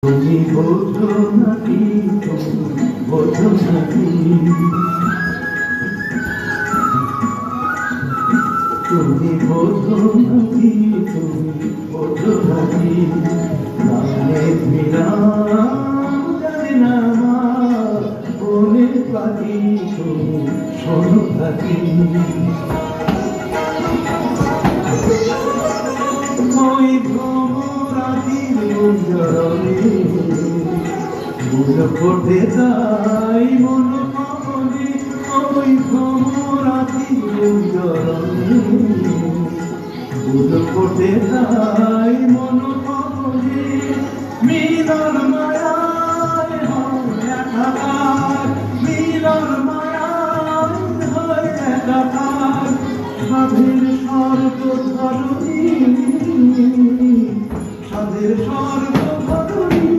তুমি বোঝো নাকি, তুমি বোঝো নাকি, তুমি বোঝো নাকি, তুমি বোঝো নাকি, গানে বিরাম জানি না আমার মনের পাখি, তুমি শোনো থাকি। ওই ভ্রমরাতির গুঞ্জরণে বুঝ ফোটে তাই মন পাবনে, ওই ভ্রমরাতির গুঞ্জরণে বুঝ ফোটে তাই মন পাবনে। মিলন মায়ায় হয় একাকার, মিলন মায়ায় হয় একাকার, সাধের স্বর্গ ধরণী, সাধের স্বর্গ